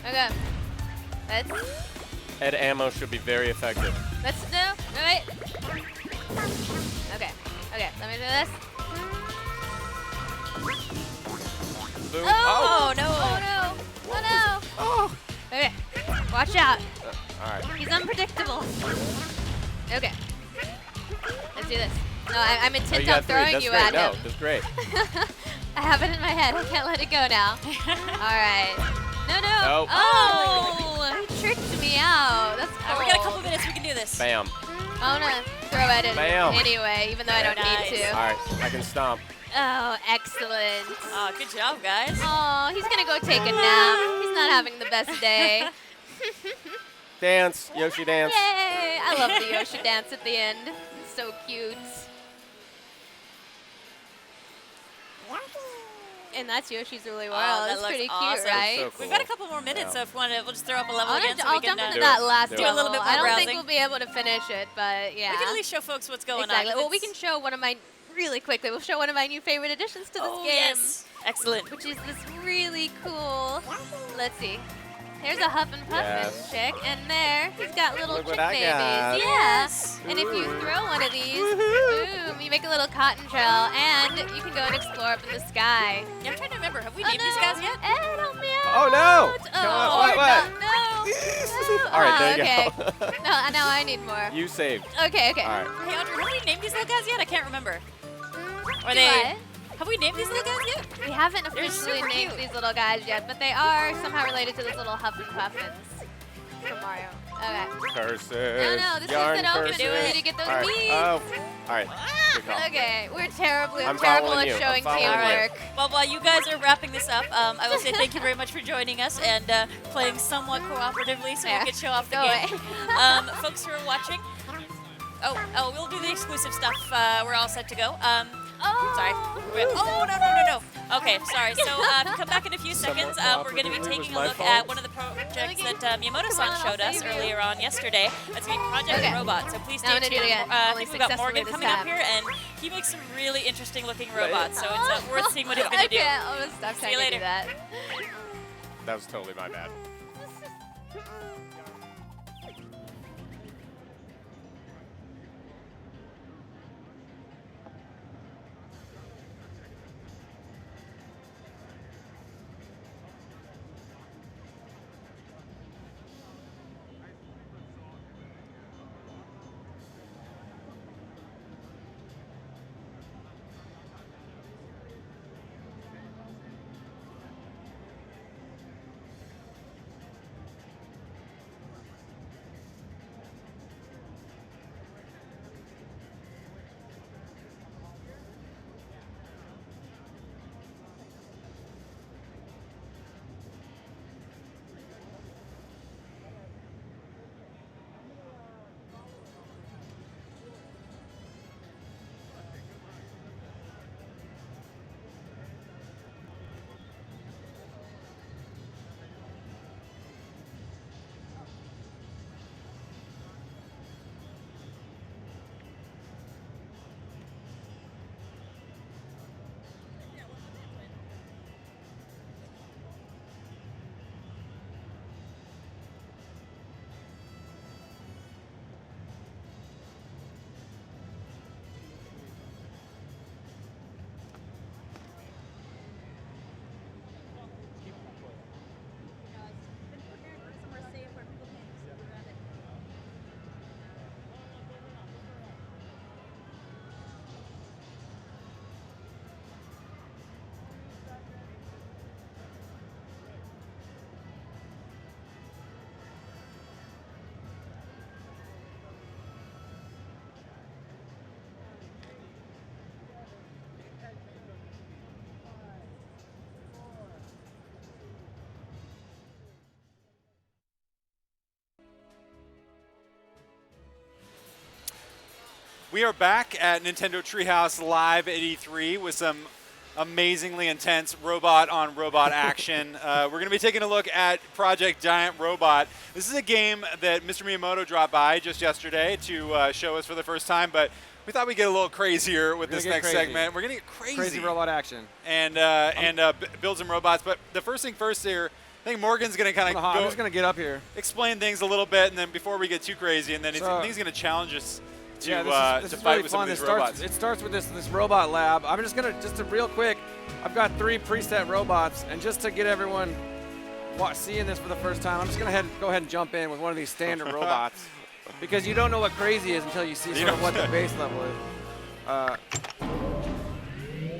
Okay. Let's Head ammo should be very effective. no. Wait. Okay. Okay. Let me do this. Boom. Oh, no. Oh no. Oh no. Oh. Okay. Watch out. All right. He's unpredictable. Okay. Let's do this. No, I'm Oh, intent you got on 3. throwing That's you great. at No, him. that's great. I have it in my head. I can't let it go now. All right. No, no. Nope. Oh, he tricked me out. That's cool. We got a couple minutes. We can do this. Bam. I'm gonna throw at him Bam. anyway, even though I don't Nice. need All to. right. I can stomp. Oh, excellent. Oh, good job, guys. Oh, he's gonna go take a nap. He's not having the best day. Dance. Yoshi dance. Yay! I love the Yoshi dance at the end. It's so cute. And that's Yoshi's really well. that That's looks pretty awesome. cute, right? So cool. We've got a couple more minutes, so if we want to, we'll just throw up a level I'll, again so I'll we can jump into do that it. last Do level. it. a little bit more I don't browsing. think we'll be able to finish it, but yeah. We can at least show folks what's going exactly. on. Well, we can show one of my, really quickly, we'll show one of my new favorite additions to this Oh, game. yes. Excellent. Which is this really cool, let's see. Here's a Huff and Puffin Yes. chick, and there, he's got little Look what chick I babies. got. Yeah. Yes. And if you Ooh. throw one of these, Woohoo. boom, you make a little cotton trail, and you can go and explore up in the sky. Yeah, I'm trying to remember. Have we Oh, named these guys yet? Ed, help me Oh, no. out. Come on, Oh, what? No. All right, there you okay. go. No, now I need more. You saved. Okay, okay. All right. Hey, Audrey, have we named these little guys yet? I can't remember. Are Do they? what? Have we named these little guys yet? We haven't They're officially super named cute. these little guys yet, but they are somehow related to those little Huff and Puffins from Mario. Okay. Curses. No, this Yarn isn't open. curses. We need to get those All right. beads. Oh. All right. Good call. Okay, we're terrible I'm terrible following at you. I'm showing following you. teamwork. Well, while you guys are wrapping this up, I will say thank you very much for joining us and playing somewhat cooperatively so Yeah. we could show off the Go game. away. Folks who are watching, we'll do the exclusive stuff. We're all set to go. Sorry. Oh, no. Okay, sorry. So if you come back in a few seconds, we're going to be taking a look at one of the projects that Miyamoto-san showed us earlier on yesterday. That's going to be Project Okay. Robot, so please Now I'm stay gonna do it tuned. again. I Only think we've got successfully Morgan this coming up time. here, and he makes some really interesting looking robots, so it's worth seeing what he's going to do. Okay, I'm gonna stop See trying you to later. do that. That was totally my bad. We are back at Nintendo Treehouse live at E3 with some amazingly intense robot-on-robot action. We're going to be taking a look at Project Giant Robot. This is a game that Mr. Miyamoto dropped by just yesterday to show us for the first time, but we thought we'd get a little crazier with this next segment. We're going to get crazy. Crazy robot action. And build some robots. But the first thing first here, think Morgan's going to kind of I'm just going to get up here. explain things a little bit, and then before we get too crazy, and then I think he's going to challenge us to, this to is fight really with some fun. of these robots. It starts with this robot lab. I'm just going to, real quick, I've got 3 preset robots, and just to get everyone seeing this for the first time, I'm just going to go ahead and jump in with one of these standard robots. Because you don't know what crazy is until you see sort of what the base level is.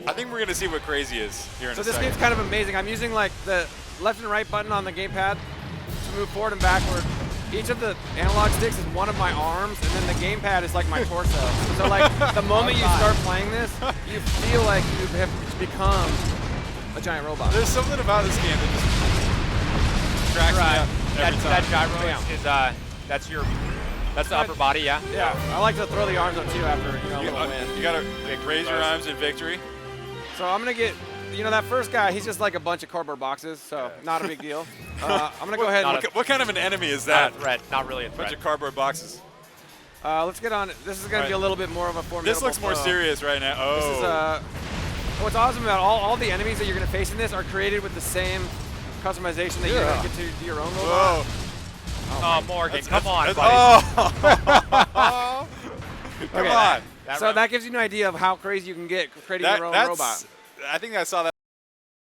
I think we're going to see what crazy is here in a So this second. game's kind of amazing. I'm using like the left and right button on the gamepad to move forward and backward. Each of the analog sticks is one of my arms, and then the gamepad is like my torso. So like the moment you start playing this, you feel like you have become a giant robot. There's something about this game that just cracks me up every time. That gyro that's the upper body, yeah? Yeah, I like to throw the arms up too after a little win. You got to raise your arms in victory. So I'm gonna get, that first guy, he's just like a bunch of cardboard boxes, so not a big deal. I'm gonna go ahead. What kind of an enemy is that? Not a threat, not really a threat. Bunch of cardboard boxes. Let's get on. This is gonna be a little bit more of a formidable. This looks more serious right now. Oh. This is what's awesome about all the enemies that you're gonna face in this are created with the same customization that you're gonna get to do your own robot. Whoa. Oh, Morgan, come on, buddy. Oh. Come on. That gives you an idea of how crazy you can get creating your own robot. I think I saw that.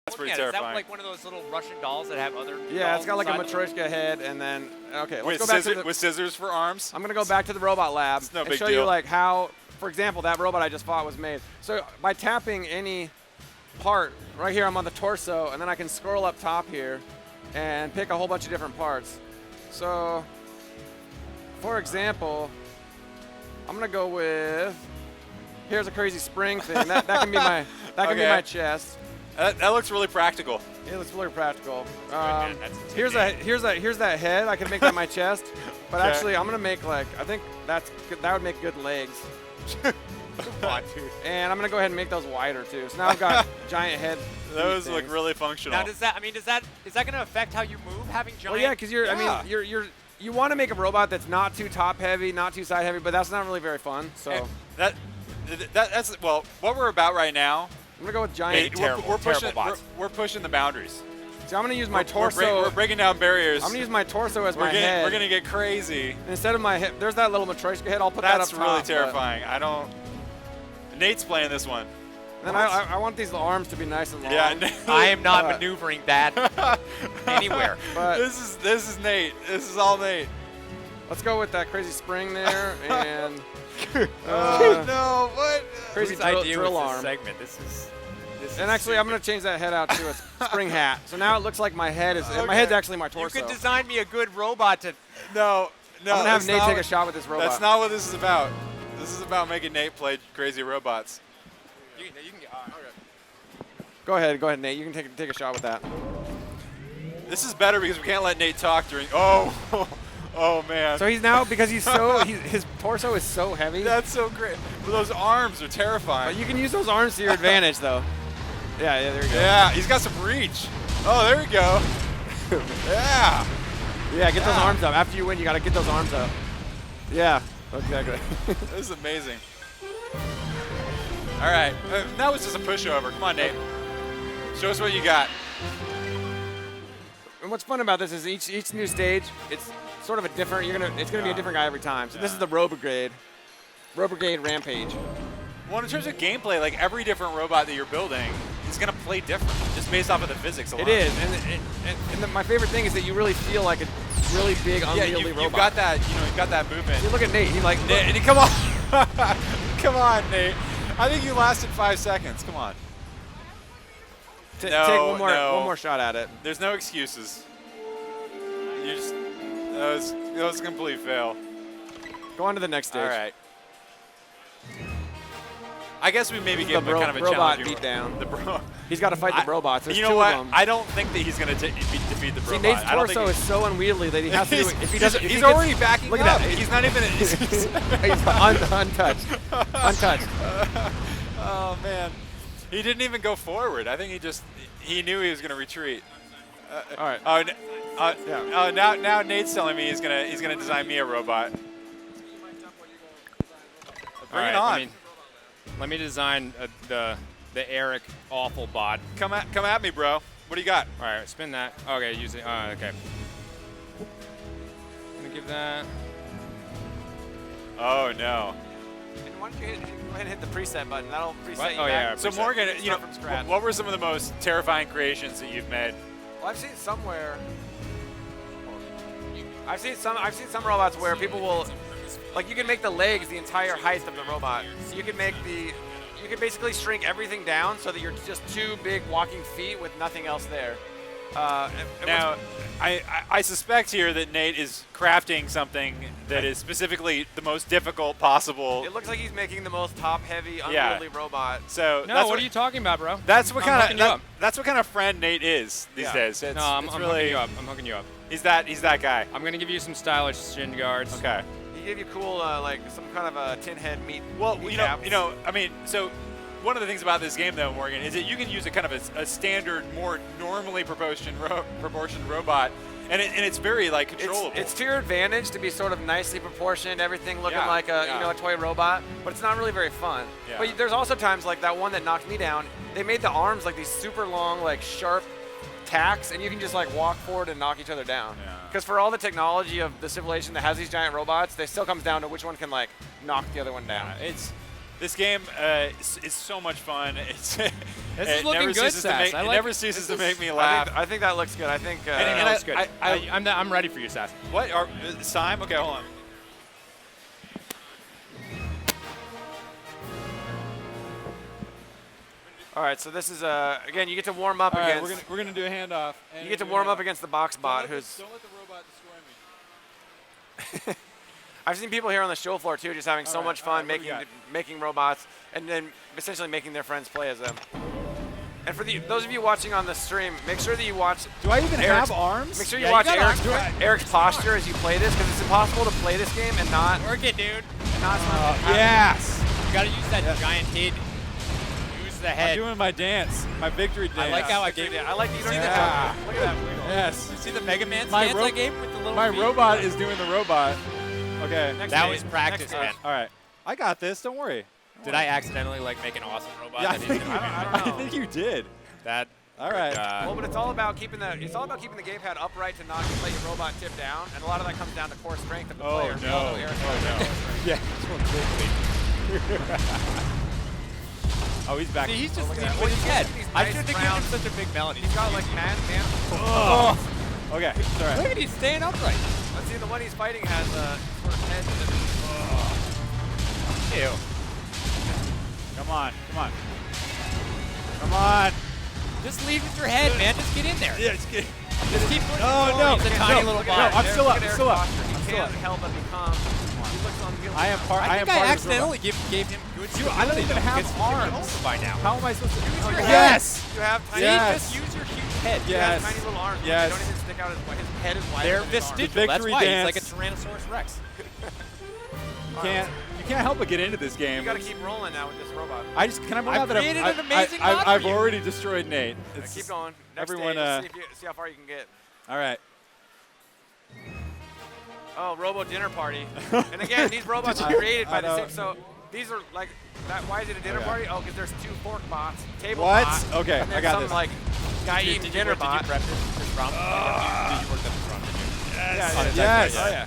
That's pretty terrifying. Is that like one of those little Russian dolls that have other Yeah, it's got like a dolls Matryoshka head, and then, okay, let's with go back to with scissors for arms? I'm going to go back to the robot lab no and big show deal. you like how, for example, that robot I just fought was made. So by tapping any part, right here I'm on the torso, and then I can scroll up top here and pick a whole bunch of different parts. So, for example, I'm going to go with, here's a crazy spring thing. That can be my be my chest. That looks really practical. It looks really practical. man, that's Here's that head. I can make that my chest, but Okay. actually I'm gonna make like I think that would make good legs. And I'm gonna go ahead and make those wider too. So now I've got giant head. Those things. look really functional. Now, is that going to affect how you move, having giant? Well, yeah, because you want to make a robot that's not too top heavy, not too side heavy, but that's not really very fun. So That's well, what we're about right now. I'm gonna go with giant. We're pushing the boundaries. So I'm gonna use my torso. We're breaking down barriers. I'm gonna use my torso as my head. We're gonna get crazy. And instead of my head, there's that little Matryoshka head. I'll put That's that up top. really terrifying. I don't. Nate's playing this one. And I want these arms to be nice and long. Yeah, I am not maneuvering that anywhere. But this is Nate. This is all Nate. let's go with that crazy spring there and Oh no! What? crazy Whose idea drill was this arm. segment? This is And actually, I'm gonna change that head out to a spring hat. So now it looks like my head is. My head's actually my You torso. could design me a good robot to. No. I'm gonna have Nate take a shot with this robot. That's not what this is about. This is about making Nate play crazy robots. You can get. Go ahead, Nate. You can take a shot with that. This is better because we can't let Nate talk during. Oh man. So he's now because his torso is so heavy. That's so great. Those arms are terrifying. But you can use those arms to your advantage, though. Yeah, there you go. Yeah, he's got some reach. Oh, there you go. Yeah. Yeah, get those arms up. After you win, you gotta get those arms up. Yeah, exactly. This is amazing. All right, that was just a pushover. Come on, Nate. Show us what you got. And what's fun about this is each new stage, it's sort of a different. It's gonna be a different guy every time. So this is the Row Brigade Rampage. Well, in terms of gameplay, like every different robot that you're building is gonna play different, just based off of the physics alone. It is, and my favorite thing is that you really feel like a really big, unwieldy robot. You've got that, you've got that movement. You look at Nate. He like, Nate, come on, come on, Nate. I think you lasted 5 seconds. Come on. take one more shot at it. There's no excuses. You just that was a complete fail. Go on to the next stage. All right. I guess we maybe give him kind of a robot challenge. beatdown. He's got to fight the robots. There's you know two what? of them. I don't think that he's going to defeat the robot. See, Nate's I don't think torso is so unwieldy that he has to do it. If he doesn't, he's already backing look up. at that. He's not even. He's untouched. Untouched. Oh man, he didn't even go forward. I think he knew he was going to retreat. All right. Now Nate's telling me he's gonna design me a robot. Bring it on. Let me design the Eric awful bot. Come at me, bro. What do you got? All right, spin that. Okay, use it. Okay. I'm gonna give that. Oh no. And why don't you go ahead and hit the preset button? That'll preset What? you Oh, back. yeah, So preset. Morgan, you know, Start from scratch. what were some of the most terrifying creations that you've made? Well, I've seen somewhere. I've seen some robots where people will, like, you can make the legs the entire height of the robot. So you can basically shrink everything down so that you're just two big walking feet with nothing else there. Now, I suspect here that Nate is crafting something that is specifically the most difficult possible. It looks like he's making the most top-heavy, Yeah. unwieldy robot. So No, that's what are you talking about, bro? That's what I'm kind hooking you of up. that's what kind of friend Nate is these Yeah. days. It's, No, I'm it's hooking really you up. I'm hooking you up. he's that guy. I'm gonna give you some stylish shin guards. Okay. He gave you cool, like some kind of a tin head meat. Well, meat you caps. know, I mean, so one of the things about this game, though, Morgan, is that you can use a kind of a standard, more normally proportioned robot, and it's very like controllable. It's to your advantage to be sort of nicely proportioned, everything looking Yeah, like a yeah. a toy robot, but it's not really very fun. Yeah. But there's also times like that one that knocked me down. They made the arms like these super long, like sharp tacks, and you can just like walk forward and knock each other down. Yeah. Because for all the technology of the civilization that has these giant robots, they still comes down to which one can like knock the other one down. This game is so much fun. It's This it is looking never good, ceases to Sass. make, I it like never it. ceases to This make is- me laugh. I think that looks good. I think. And That I- looks good. I'm ready for you, Sass. What? It's time? Okay, hold on. All right, so this is again, you get to warm up All right, against. we're gonna do a handoff. You get to warm up against the box bot, who's. Don't let the robot destroy me. I've seen people here on the show floor too, just having so right, much all fun right, what do you making robots and then essentially making their friends play as them. And for those of you watching on the stream, make sure that you watch. Do I even Eric's- have arms? Make sure you Yeah, watch you got Eric's posture as you play this, because it's impossible to play this game and not. Work it, dude. Yes. You gotta use that giant head. Use the I'm head. doing my dance, my victory dance. I like how I gave I like that you don't even Yeah. look at that wiggle. Yes. You see the Mega Man My stance ro- I gave with the little My feet? robot is doing the robot. Okay. Next That stage, was practice, next man. stage. All right. I got this. Don't worry. Did I accidentally like make an awesome robot? Yeah, I that think, didn't- I don't know. I think you did. that. All right. Well, but it's all about keeping the gamepad upright to not let your robot tip down, and a lot of that comes down to core strength of the Oh, player. no. Although Eric's Oh, got no. core strength. Yeah. This one quickly. Oh, he's back. See, he's just look at leading that. with his head. These I nice shouldn't have given him round- such a big melon. He's got like man. Oh. Okay. It's all Look right. at he's staying upright. Let's see, the one he's fighting has a sort of head. Ew. Come on. Come on. Come on. Just lead with your head, man. Just get in there. Yeah, it's good. Just keep pushing Oh, forward. no. He's a No, tiny no, little no, bot. I'm still up. Look at I'm still up. Eric's posture. He I'm still can't up. help but become. He looks unwieldy. I am part. I am think I part of this robot. accidentally gave him good Dude, I don't stability, even though, have because he can arms. hold by now. How am I supposed to? Use your Yes. You have tiny. Yes. Just use your huge head. You have Yes. tiny little arms. Yes. They don't even stick out as wide. His head is wider They're than his arms. vestigial. That's victory why dance. he's like a Tyrannosaurus Rex. You can't help but get into this game. You got to keep rolling now with this robot. Can I point I've out that created an amazing mod I've for you. already destroyed Nate. It's Keep going. Next everyone, stage, see how far you can get. all right. Oh, Robo Dinner Party. And again, these robots are created by I the know. same. So these are like that. Why is it a dinner Okay. party? Oh, because there's 2 fork bots, table What? bot, Okay, and I then got some this. like guy eating dinner bot. Did you prep this prompt? Did you work that prompt? Did you? Yeah, Yes. Oh yeah.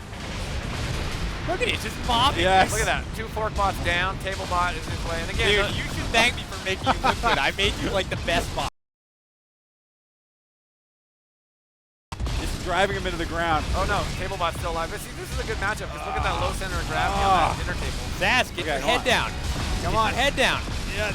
Look at it, it's just bobbing. Yes. Look at that. 2 fork bots down. Table bot is this way. And again, Dude, you should thank me for making you look good. I made you like the best bot. Just driving him into the ground. oh no, table bot's still alive. But see, this is a good matchup because look at that low center of gravity on that dinner table. Zaz, get your come head on. down. Come on, head down. Yes.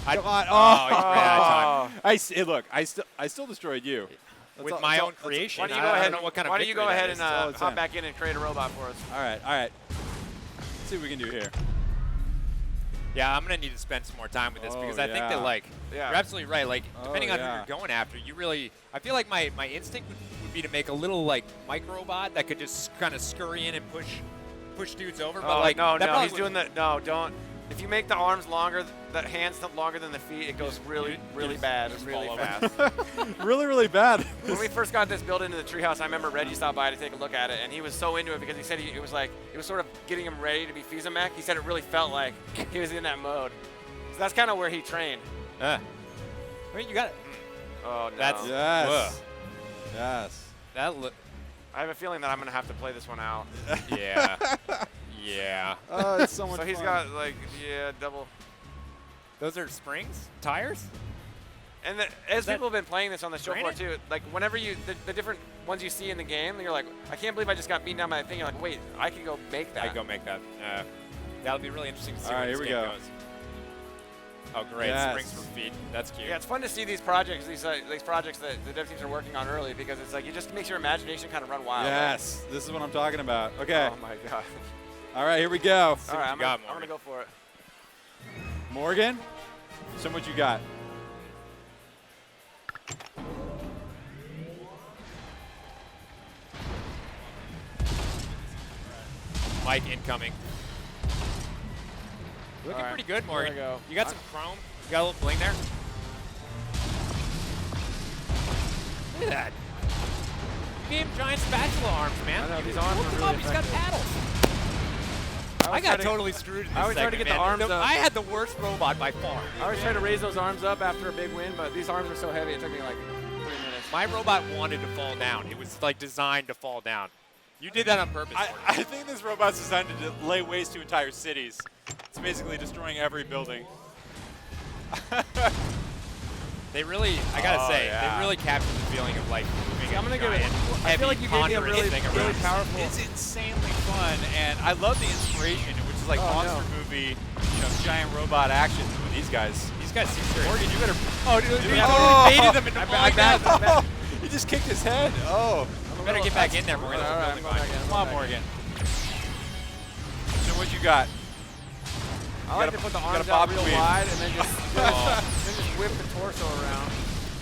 I, Come on. Oh, he's ran out of time. Hey, look, I still destroyed you. That's With all- my that's all- own creation. Why don't you I go don't ahead? know what kind of Why don't you go victory that ahead is. and all it's hop in. back in and create a robot for us? All right. Let's see what we can do here. Yeah, I'm gonna need to spend some more time with this Oh, because I think that yeah. like Yeah. you're absolutely right. Like Oh, depending on who yeah. you're going after, you really I feel like my instinct would be to make a little like microbot that could just kind of scurry in and push dudes over. But Oh, like no, that no, probably he's would- doing that. No, don't. If you make the arms longer, the hands longer than the feet, it goes really, really bad, really fall over. fast. Really, really bad. When we first got this built into the treehouse, I remember Reggie stopped by to take a look at it, and he was so into it because he said it was sort of getting him ready to be Fizamech. He said it really felt like he was in that mode. So that's kind of where he trained. I mean, you got it. Oh, no. That's Yes. Ugh. Yes. That look. I have a feeling that I'm going to have to play this one out. Yeah. Yeah. Oh, it's so much So he's fun. got, like, yeah, double. Those are springs? Tires? And as that people have been playing this on the show floor granite? too, like whenever the different ones you see in the game, you're like, I can't believe I just got beaten down by that thing. You're like, wait, I could go make that. I go make that. That'll be really interesting to see All where right, this here we game go. goes. Oh, great. Yes. Springs for feet. That's cute. Yeah, it's fun to see these projects, these projects that the dev teams are working on early, because it's like it just makes your imagination kind of run wild. Yes. This is what I'm talking about. Okay. Oh my god. All right, here we go. All right, I'm got, gonna go for it. Morgan, show 'em what you got. Mike incoming. Looking right, pretty good, here Morgan. we go. You got some chrome. You got a little bling there. Look at that. You gave him giant spatula arms, man. I know, these arms Look are him really up. He's got effective. paddles. I got totally screwed in this I always try to segment, get the man. arms up. I had the worst robot by far. I always try to raise those arms up after a big win, but these arms are so heavy, it took me like 3 minutes. My robot wanted to fall down. It was like designed to fall down. You did that on purpose. Morgan. I think this robot's designed to lay waste to entire cities. It's basically destroying every building. They really, I gotta Oh, say, yeah. they really captured the feeling of like moving I'm a gonna give it. giant, I heavy, feel like you gave me a ponderous really, thing really around. powerful. It's insanely fun, and I love the inspiration, which is like Oh, monster no. movie, giant robot action with these guys. These guys seem serious. Morgan, you better. Oh, dude, Dude, we oh! totally baited them into falling down. He just kicked his head. Oh. You better get back in there, Morgan. All right, I'm going back in. Come on, Morgan. So what you got? I like gotta- to put the you gotta arms bob out real and weave. wide and then just, then just whip the torso around.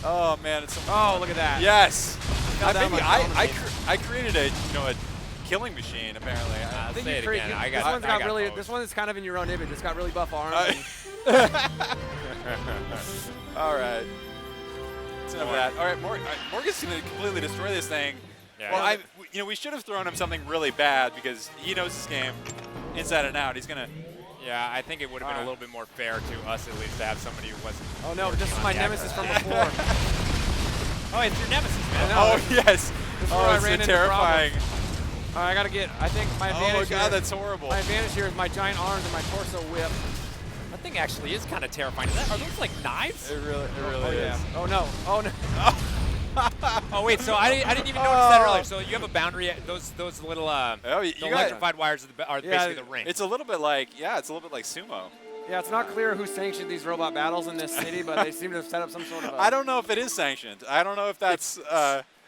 Oh man, it's so Oh, look at that. Yes. Fell down like I created a a killing machine apparently. I'll think say you it create- again. This one's got really. both. This one is kind of in your own image. It's got really buff arms. All right. That's enough of that. All right, Morgan's gonna completely destroy this thing. Yeah, Well, yeah. we should have thrown him something really bad because he knows this game inside and out. He's gonna. Yeah, I think it would have been a little bit more fair to us at least to have somebody who wasn't. Oh no, working this is on my the nemesis from aggro. before. Oh, it's your nemesis, man. know. Oh yes. This is where I Oh, it's ran so into terrifying. All right, I gotta get. I think my Oh advantage. god, here, that's horrible. my advantage here is my giant arms and my torso whip. That thing actually is kind of terrifying. Are those like knives? It really Oh is. yeah. Oh no. Oh no. Oh wait, so I didn't even notice that earlier. So you have a boundary. Those little Oh, you the got- electrified wires are Yeah, basically the ring. It's a little bit like it's a little bit like sumo. Yeah, it's not clear who sanctioned these robot battles in this city, but they seem to have set up some sort of. I don't know if it is sanctioned. I don't know if that's.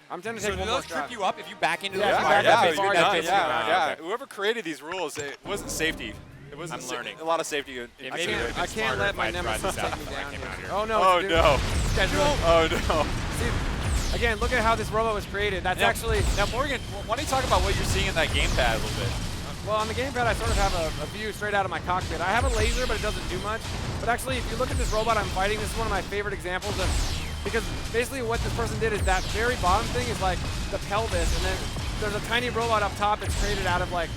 I'm tempted to So take do one more those trip shot. you up if you back into Yeah, those if you wires? back up yeah, too far, you're you done. get Yeah. Okay. Whoever created these rules, it wasn't safety. It wasn't I'm learning. A lot of safety. Yeah, I maybe it would've can't, been I can't smarter let if my I tried nemesis this out take me before I down came here. out here. Oh no. Oh it's no. schedule. Oh no. See, again, look at how this robot was created. That's Now- actually. Now, Morgan, why don't you talk about what you're seeing in that gamepad a little bit? Well, on the gamepad, I sort of have a view straight out of my cockpit. I have a laser, but it doesn't do much. But actually, if you look at this robot I'm fighting, this is one of my favorite examples of, because basically what this person did is that very bottom thing is like the pelvis, and then there's a tiny robot up top that's created out of like,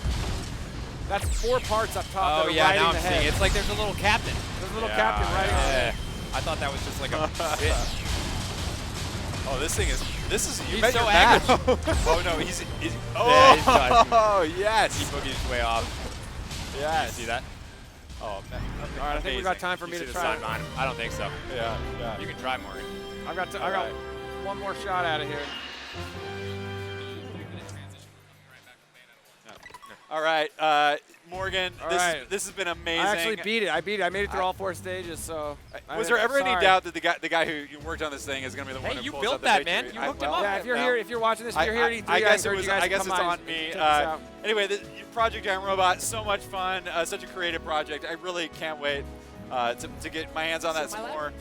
that's 4 parts up top Oh that are yeah, riding now I'm the seeing. head. It's like there's a little captain. There's a little captain riding the head. Yeah. I thought that was just like a bit. Oh, this is. You He's bet so your agile. match. Oh no, he's. Yeah, he's done. Oh He yes. boogied his way off. Yes. You see that? Oh man. All right, I think we got time for You me see to the try. sign behind him? I don't think so. Yeah. Yeah. You can try, Morgan. I got Alright. one more shot out of here. All right, Morgan. All this right. this has been amazing. I actually beat it. I beat it. I made it through all 4 stages. So. Was there ever any sorry. doubt that the guy who worked on this thing is going to be the one Hey, who you pulls built out the that, victory? man. You hooked him well, up. Yeah, if you're well, here, if you're watching this, if you're here at E3, I guess encourage it was. you guys I to guess come it's by on and me. check this out. Anyway, Project Giant Robot, so much fun. Such a creative project. I really can't wait to get my hands on that some more.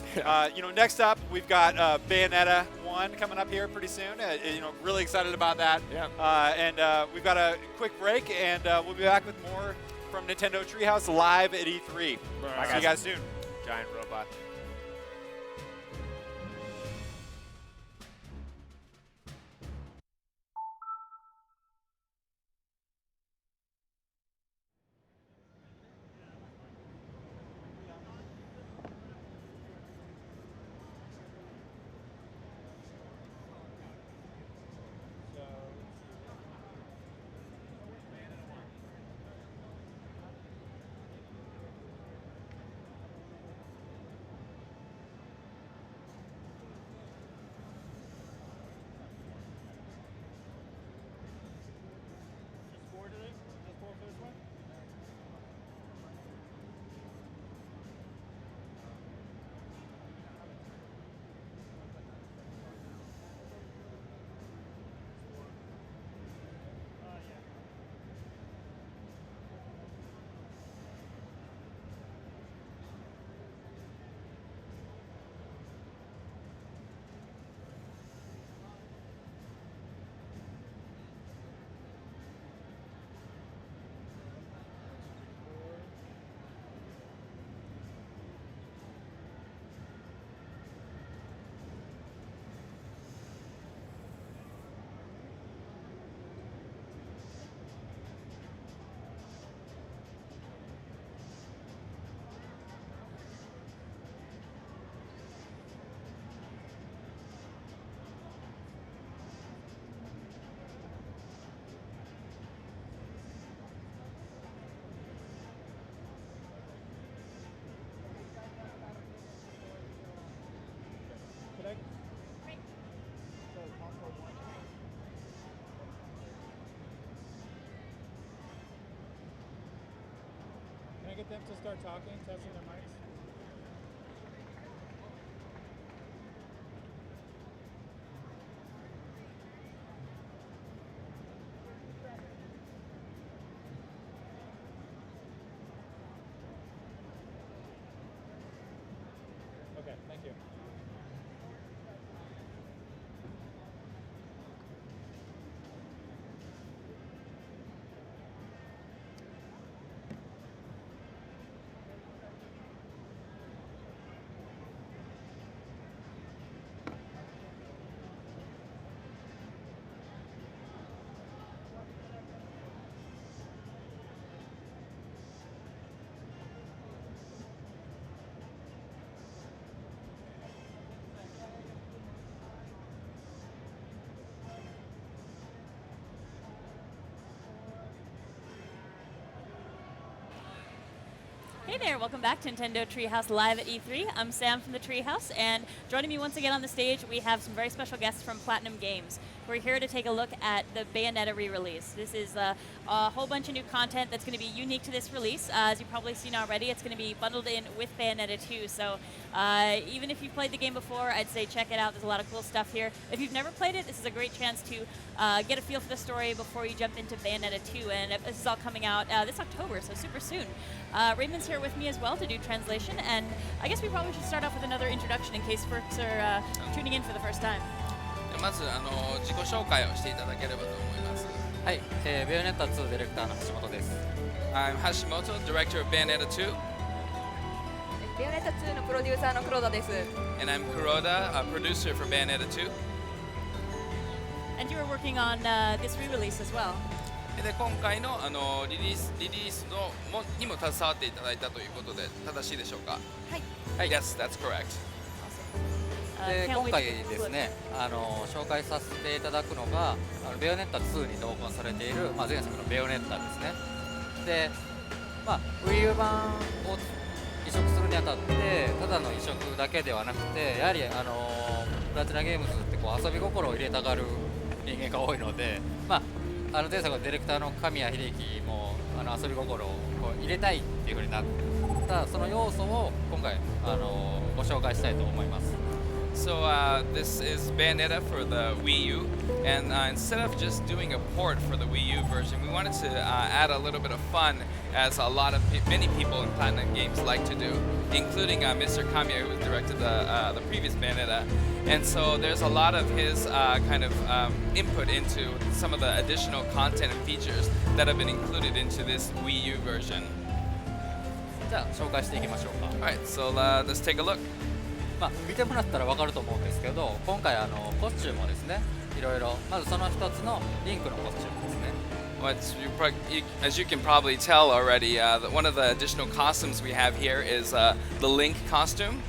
Next up we've got Bayonetta 1 coming up here pretty soon. Really excited about that. Yeah. And we've got a quick break, and we'll be back with more from Nintendo Treehouse live at E3. See you guys soon. Giant robot. get them to start talking, testing their mics? Okay, thank you. Hey there, welcome back to Nintendo Treehouse Live at E3. I'm Sam from the Treehouse, and joining me once again on the stage, we have some very special guests from Platinum Games. We're here to take a look at the Bayonetta re-release. This is a whole bunch of new content that's going to be unique to this release. As you've probably seen already, it's going to be bundled in with Bayonetta 2, so even if you've played the game before, I'd say check it out. There's a lot of cool stuff here. If you've never played it, this is a great chance to get a feel for the story before you jump into Bayonetta 2, and this is all coming out this October, so super soon. Raymond's here with me as well to do translation, and I guess we probably should start off with another introduction in case folks are tuning in for the first time. まず自己紹介をしていただければと思います。はい、ベヨネッタ2ディレクターの橋本です。I'm Hashimoto, director of Bayonetta 2. ベヨネッタ2のプロデューサーの黒田です。And I'm Kuroda, a producer for Bayonetta 2. And you were working on this re-release as well. で今回のリリースにも携わっていただいたということで正しいでしょうか。はい。Yes, that's correct. で今回ですね、紹介させていただくのがベヨネッタ2に同梱されている、前作のベヨネッタですね。で、Wii U 版を移植するにあたってただの移植だけではなくて、やはりプラチナゲームズって遊び心を入れたがる人間が多いので、前作のディレクターの神谷秀樹も遊び心を入れたいっていう風になったその要素を今回ご紹介したいと思います。So this is Bayonetta for the Wii U, and instead of just doing a port for the Wii U version, we wanted to add a little bit of fun, as many people in Platinum Games like to do, including Mr. Kamiya, who directed the previous Bayonetta. And so there's a lot of his input into some of the additional content and features that have been included into this Wii U version. じゃあ紹介していきましょうか。Alright, so let's take a look. 見てもらったら分かると思うんですけど、今回コスチュームをですね、いろいろまずその一つのリンクのコスチュームですね。As you can probably tell already, one of the additional costumes we have here is the Link costume.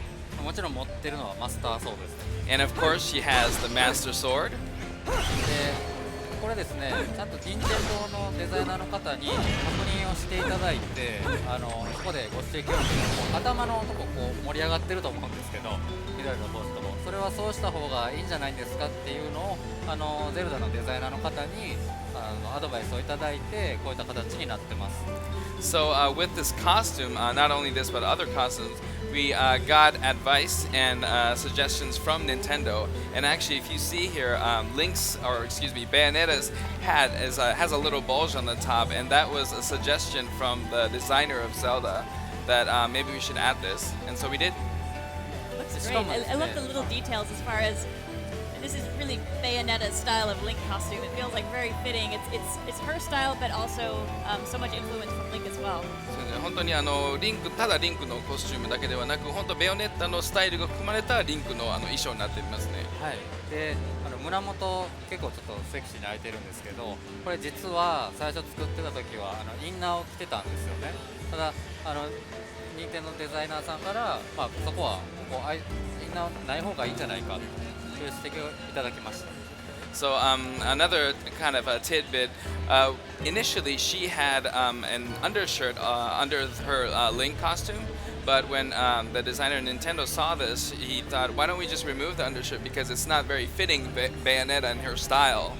もちろん持ってるのはマスターソードですね。And of course, she has the Master Sword. で、これですね、ちゃんと任天堂のデザイナーの方に確認をしていただいて、そこでご指摘をして頭のとこ盛り上がってると思うんですけど、緑の帽子ともそれはそうした方がいいんじゃないですかっていうのをゼルダのデザイナーの方にアドバイスをいただいてこういった形になってます。So with this costume, not only this but other costumes, we got advice and suggestions from Nintendo. And actually, if you see here, Bayonetta's hat has a little bulge on the top, and that was a suggestion from the designer of Zelda that maybe we should add this, and so we did. Looks great. I love the little details as far as this is really Bayonetta's style of Link costume. It feels like very fitting. It's her style, but also so much influence from Link as well. 本当にただリンクのコスチュームだけではなく、本当ベヨネッタのスタイルが含まれたリンクの衣装になっていますね。はい。で、胸元結構ちょっとセクシーに開いてるんですけど、これ実は最初作ってた時はインナーを着てたんですよね。ただ任天堂のデザイナーさんから、そこはインナーない方がいいんじゃないかという指摘をいただきました。So another kind of a tidbit, initially she had an undershirt under her Link costume, but when the designer of Nintendo saw this, he thought, why don't we just remove the undershirt because it's not very fitting Bayonetta and her style.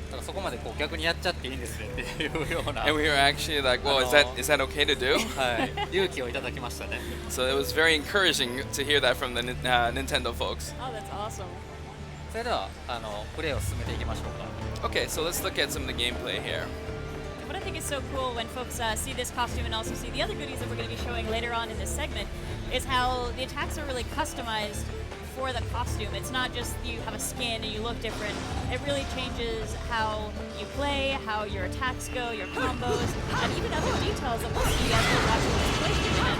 だかからそこまでこう逆にやっちゃっていいんですねっていうような And we were actually like, well, is that okay to do? はい勇気をいただきましたね。 So it was very encouraging to hear that from the Nintendo folks. Oh, that's awesome. それではプレイを進めていきましょうか。 Okay, so let's look at some of the gameplay here. What I think is so cool when folks see this costume and also see the other goodies that we're going to be showing later on in this segment is how the attacks are really customized for the costume. It's not just you have a skin and you look different. It really changes how you play, how your attacks go, your combos, and even other details that we'll see as we're watching this playthrough. And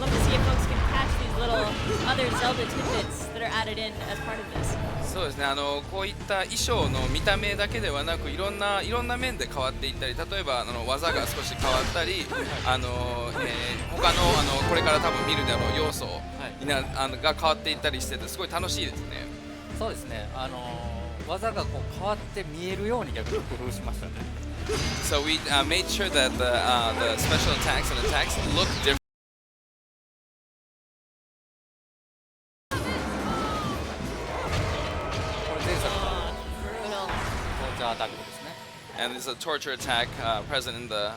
love to see if folks can catch these little other Zelda tidbits that are added in as part of this. そうですね、こういった衣装の見た目だけではなくいろんな面で変わっていったり、例えば技が少し変わったり、他のこれから多分見るであろう要素が変わっていったりしててすごい楽しいですね。そうですね。技がこう変わって見えるように逆に工夫しましたね。So we made sure that the special attacks and attacks look different. 前作のトーチャーアタックですね。 And there's a torture attack present in the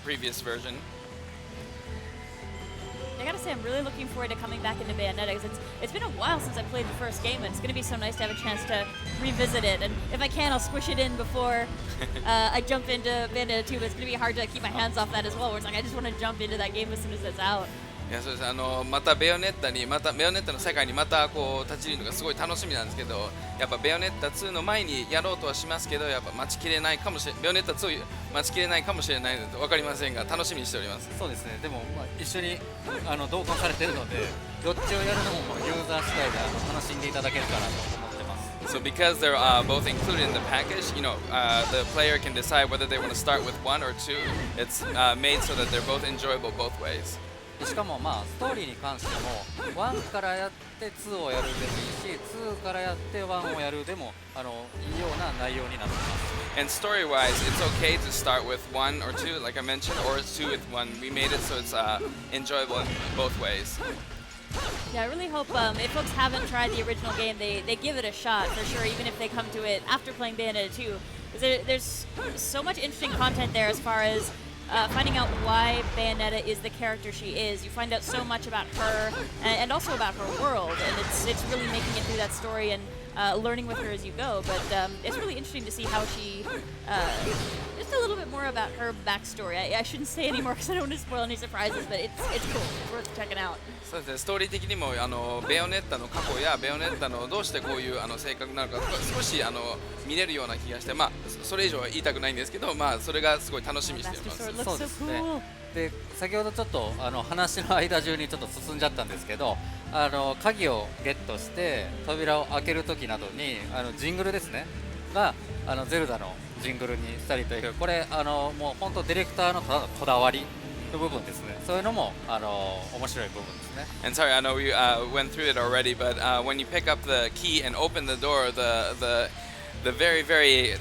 previous version. I gotta say, I'm really looking forward to coming back into Bayonetta because it's been a while since I played the first game, and it's gonna be so nice to have a chance to revisit it. And if I can, I'll squish it in before I jump into Bayonetta 2. But it's gonna be hard to keep my hands off that as well. Where it's like I just want to jump into that game as soon as it's out. いやそうですまたベヨネッタの世界にまたこう立ち入るのがすごい楽しみなんですけど、やっぱベヨネッタ2の前にやろうとはしますけど、やっぱ待ちきれないかもしれベヨネッタ2待ちきれないかもしれないので分かりませんが楽しみにしております。そうですね。でも一緒に同行されてるので、どっちをやるのもユーザー次第で楽しんでいただけるかなと思ってます。 So because they're both included in the package, the player can decide whether they want to start with one or two. It's made so that they're both enjoyable both ways. しかもストーリーに関しても1からやって2をやるでもいいし、2からやって1をやるでもいいような内容になってます。 And story-wise, it's okay to start with one or two, like I mentioned, or two with one. We made it so it's enjoyable in both ways. Yeah, I really hope if folks haven't tried the original game, they give it a shot for sure, even if they come to it after playing Bayonetta 2. Because there's so much interesting content there as far as finding out why Bayonetta is the character she is. You find out so much about her and also about her world, and it's really making it through that story and learning with her as you go. But it's really interesting to see how she just a little bit more about her backstory. I shouldn't say anymore because I don't want to spoil any surprises, but it's cool. It's worth checking out. そうですね、ストーリー的にもベヨネッタの過去やベヨネッタのどうしてこういう性格なのか少し見れるような気がして、それ以上は言いたくないんですけど、それがすごい楽しみにしています。そうですね。で先ほどちょっと話の間中にちょっと進んじゃったんですけど、鍵をゲットして扉を開ける時などにジングルですねがゼルダのジングルにしたりという、これもう本当ディレクターのただのこだわりの部分ですね。そういうのも面白い部分ですね。 And sorry, I know we went through it already, but when you pick up the key and open the door, the very